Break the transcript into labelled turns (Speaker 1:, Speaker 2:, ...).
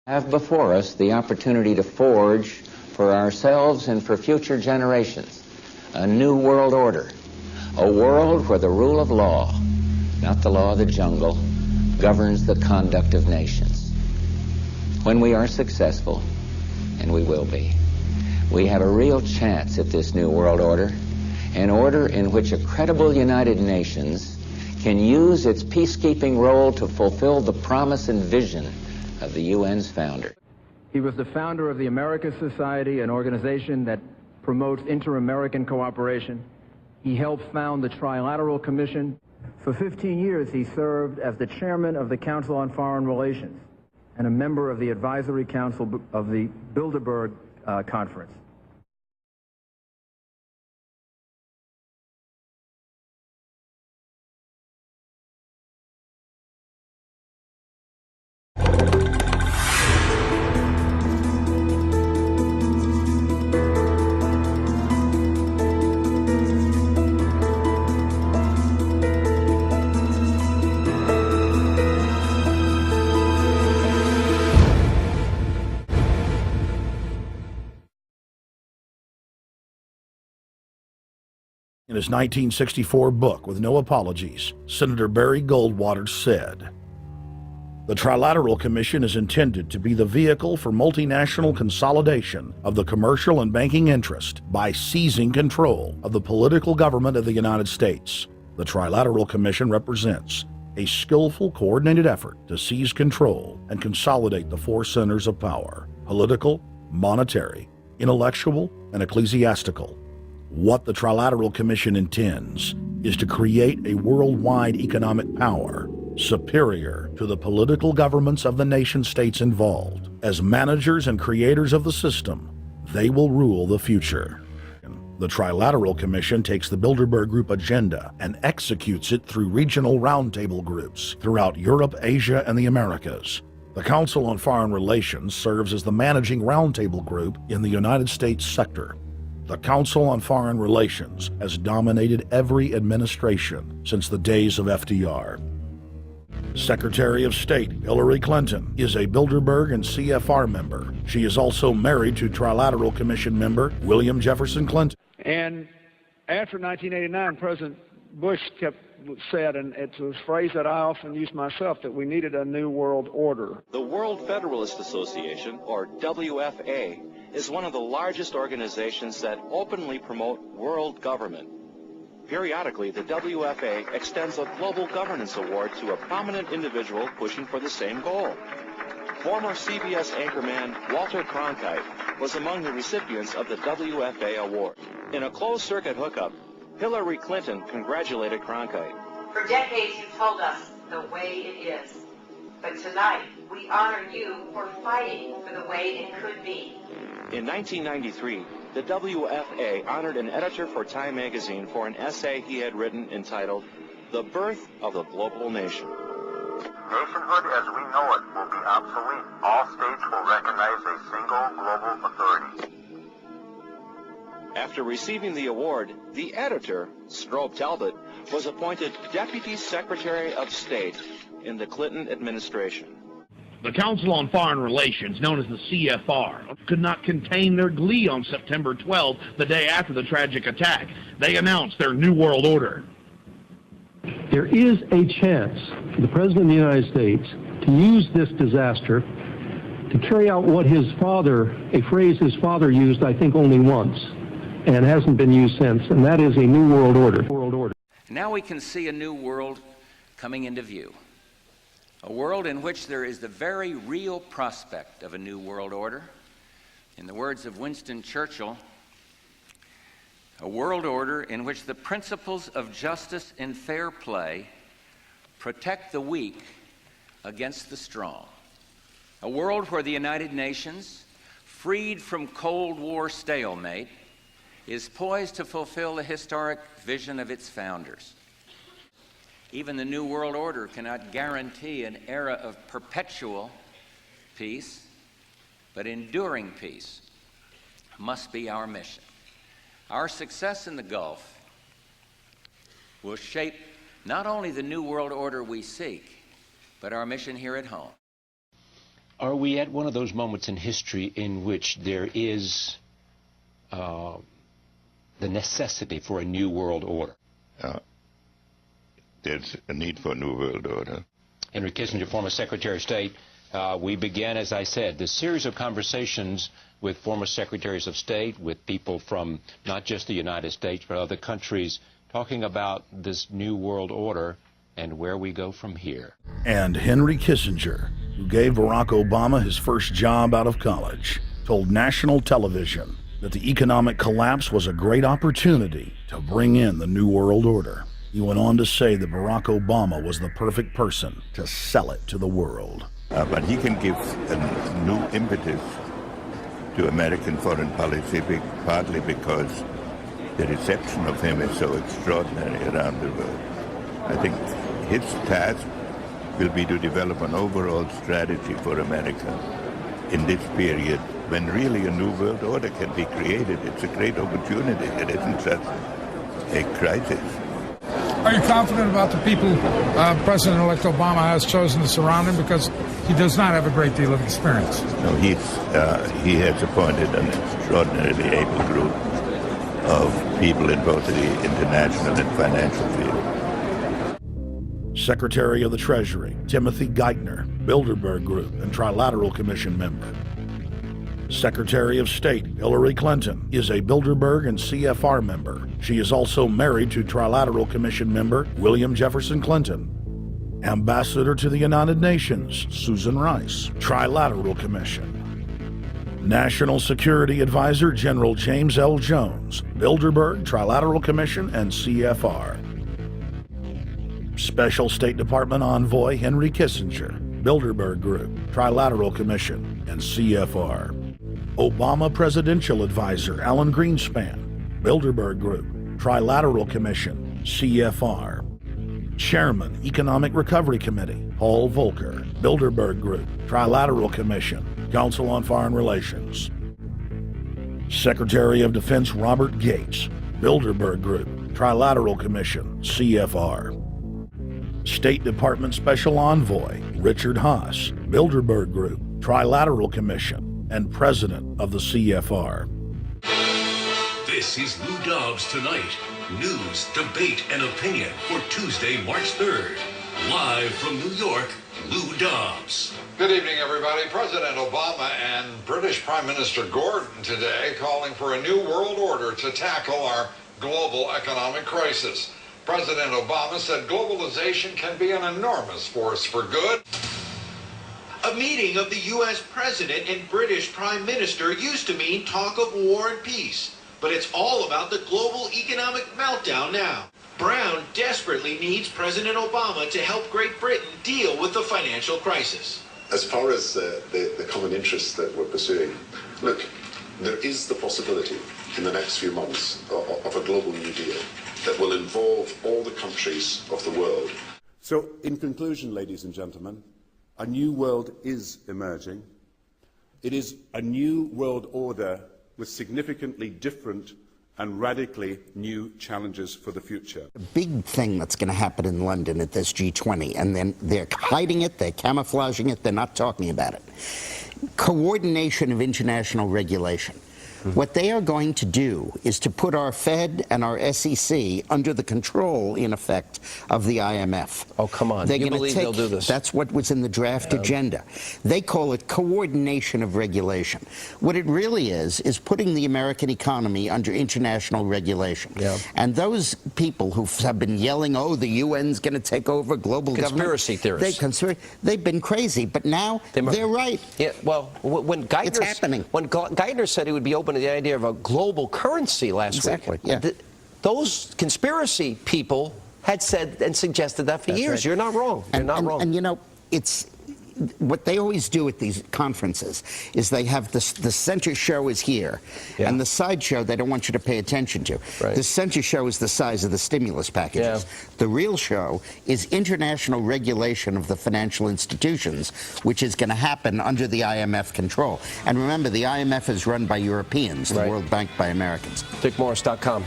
Speaker 1: Have before us the opportunity to forge for ourselves and for future generations a new world order, a world where the rule of law, not the law of the jungle, governs the conduct of nations. When we are successful, and we will be, we have a real chance at this new world order, an order in which a credible United Nations can use its peacekeeping role to fulfill the promise and vision of the UN's founder.
Speaker 2: He was the founder of the America Society, an organization that promotes inter-American cooperation. He helped found the Trilateral Commission. For 15 years, he served as the chairman of the Council on Foreign Relations and a member of the Advisory Council of the Bilderberg Conference.
Speaker 3: In his 1964 book, With No Apologies, Senator Barry Goldwater said, "The Trilateral Commission is intended to be the vehicle for multinational consolidation of the commercial and banking interest by seizing control of the political government of the United States. The Trilateral Commission represents a skillful, coordinated effort to seize control and consolidate the four centers of power: political, monetary, intellectual, and ecclesiastical. What the Trilateral Commission intends is to create a worldwide economic power superior to the political governments of the nation-states involved. As managers and creators of the system, they will rule the future." The Trilateral Commission takes the Bilderberg Group agenda and executes it through regional roundtable groups throughout Europe, Asia, and the Americas. The Council on Foreign Relations serves as the managing roundtable group in the United States sector. The Council on Foreign Relations has dominated every administration since the days of FDR. Secretary of State Hillary Clinton is a Bilderberg and CFR member. She is also married to Trilateral Commission member William Jefferson Clinton.
Speaker 4: And after 1989, President Bush said, and it's a phrase that I often use myself, that we needed a new world order.
Speaker 5: The World Federalist Association, or WFA, is one of the largest organizations that openly promote world government. Periodically, the WFA extends a Global Governance Award to a prominent individual pushing for the same goal. Former CBS anchorman Walter Cronkite was among the recipients of the WFA award. In a closed-circuit hookup, Hillary Clinton congratulated Cronkite.
Speaker 6: "For decades you told us the way it is, but tonight we honor you for fighting for the way it could be."
Speaker 5: In 1993, the WFA honored an editor for Time magazine for an essay he had written entitled, "The Birth of the Global Nation."
Speaker 7: "Nationhood as we know it will be obsolete. All states will recognize a single global authority."
Speaker 5: After receiving the award, the editor, Strobe Talbot, was appointed Deputy Secretary of State in the Clinton administration.
Speaker 8: The Council on Foreign Relations, known as the CFR, could not contain their glee on September 12th, the day after the tragic attack. They announced their New World Order.
Speaker 9: There is a chance for the President of the United States to use this disaster to carry out what his father, a phrase his father used, I think, only once, and hasn't been used since, and that is a New World Order.
Speaker 1: Now we can see a new world coming into view. A world in which there is the very real prospect of a new world order. In the words of Winston Churchill, a world order in which the principles of justice and fair play protect the weak against the strong. A world where the United Nations, freed from Cold War stalemate, is poised to fulfill the historic vision of its founders. Even the New World Order cannot guarantee an era of perpetual peace, but enduring peace must be our mission. Our success in the Gulf will shape not only the New World Order we seek, but our mission here at home.
Speaker 10: Are we at one of those moments in history in which there is the necessity for a new world order?
Speaker 7: There's a need for a new world order.
Speaker 10: Henry Kissinger, former Secretary of State, we began, as I said, this series of conversations with former secretaries of state, with people from not just the United States, but other countries, talking about this new world order and where we go from here.
Speaker 3: And Henry Kissinger, who gave Barack Obama his first job out of college, told national television that the economic collapse was a great opportunity to bring in the New World Order. He went on to say that Barack Obama was the perfect person to sell it to the world.
Speaker 7: But he can give a new impetus to American foreign policy, partly because the reception of him is so extraordinary around the world. I think his task will be to develop an overall strategy for America in this period when really a new world order can be created. It's a great opportunity. It isn't just a crisis.
Speaker 11: Are you confident about the people President-elect Obama has chosen to surround him? Because he does not have a great deal of experience.
Speaker 7: No, he has appointed an extraordinarily able group of people in both the international and financial field.
Speaker 3: Secretary of the Treasury, Timothy Geithner, Bilderberg Group and Trilateral Commission member. Secretary of State Hillary Clinton is a Bilderberg and CFR member. She is also married to Trilateral Commission member William Jefferson Clinton. Ambassador to the United Nations Susan Rice, Trilateral Commission. National Security Advisor General James L. Jones, Bilderberg, Trilateral Commission, and CFR. Special State Department Envoy Henry Kissinger, Bilderberg Group, Trilateral Commission, and CFR. Obama Presidential Advisor Alan Greenspan, Bilderberg Group, Trilateral Commission, CFR. Chairman, Economic Recovery Committee, Paul Volcker, Bilderberg Group, Trilateral Commission, Council on Foreign Relations. Secretary of Defense Robert Gates, Bilderberg Group, Trilateral Commission, CFR. State Department Special Envoy Richard Haass, Bilderberg Group, Trilateral Commission, and President of the CFR.
Speaker 12: This is Lou Dobbs Tonight. News, debate, and opinion for Tuesday, March 3rd. Live from New York, Lou Dobbs.
Speaker 13: Good evening, everybody. President Obama and British Prime Minister Gordon today calling for a new world order to tackle our global economic crisis. President Obama said globalization can be an enormous force for good.
Speaker 14: A meeting of the U.S. President and British Prime Minister used to mean talk of war and peace. But it's all about the global economic meltdown now. Brown desperately needs President Obama to help Great Britain deal with the financial crisis.
Speaker 15: As far as the common interests that we're pursuing, look, there is the possibility in the next few months of a global New Deal that will involve all the countries of the world.
Speaker 16: So, in conclusion, ladies and gentlemen, a new world is emerging. It is a new world order with significantly different and radically new challenges for the future.
Speaker 17: A big thing that's going to happen in London at this G20, and then they're hiding it, they're camouflaging it, they're not talking about it. Coordination of international regulation. What they are going to do is to put our Fed and our SEC under the control, in effect, of the IMF.
Speaker 18: Oh, come on. You believe they'll do this?
Speaker 17: That's what was in the draft agenda. They call it coordination of regulation. What it really is putting the American economy under international regulation.
Speaker 18: Yeah.
Speaker 17: And those people who have been yelling, oh, the UN's going to take over global
Speaker 18: Conspiracy
Speaker 17: government.
Speaker 18: theorists.
Speaker 17: They've been crazy, but now they're right.
Speaker 18: Yeah, well, when
Speaker 17: It's happening.
Speaker 18: When Geithner said he would be open to the idea of a global currency last week, those conspiracy people had said and suggested that for years. Right. You're not wrong. You're not wrong.
Speaker 17: And you know, it's what they always do at these conferences is they have the center show is here, and the side show they don't want you to pay attention to.
Speaker 18: Right.
Speaker 17: The center show is the size of the stimulus packages. The real show is international regulation of the financial institutions, which is going to happen under the IMF control. And remember, the IMF is run by Europeans, the World Bank by Americans.
Speaker 18: DickMorris.com.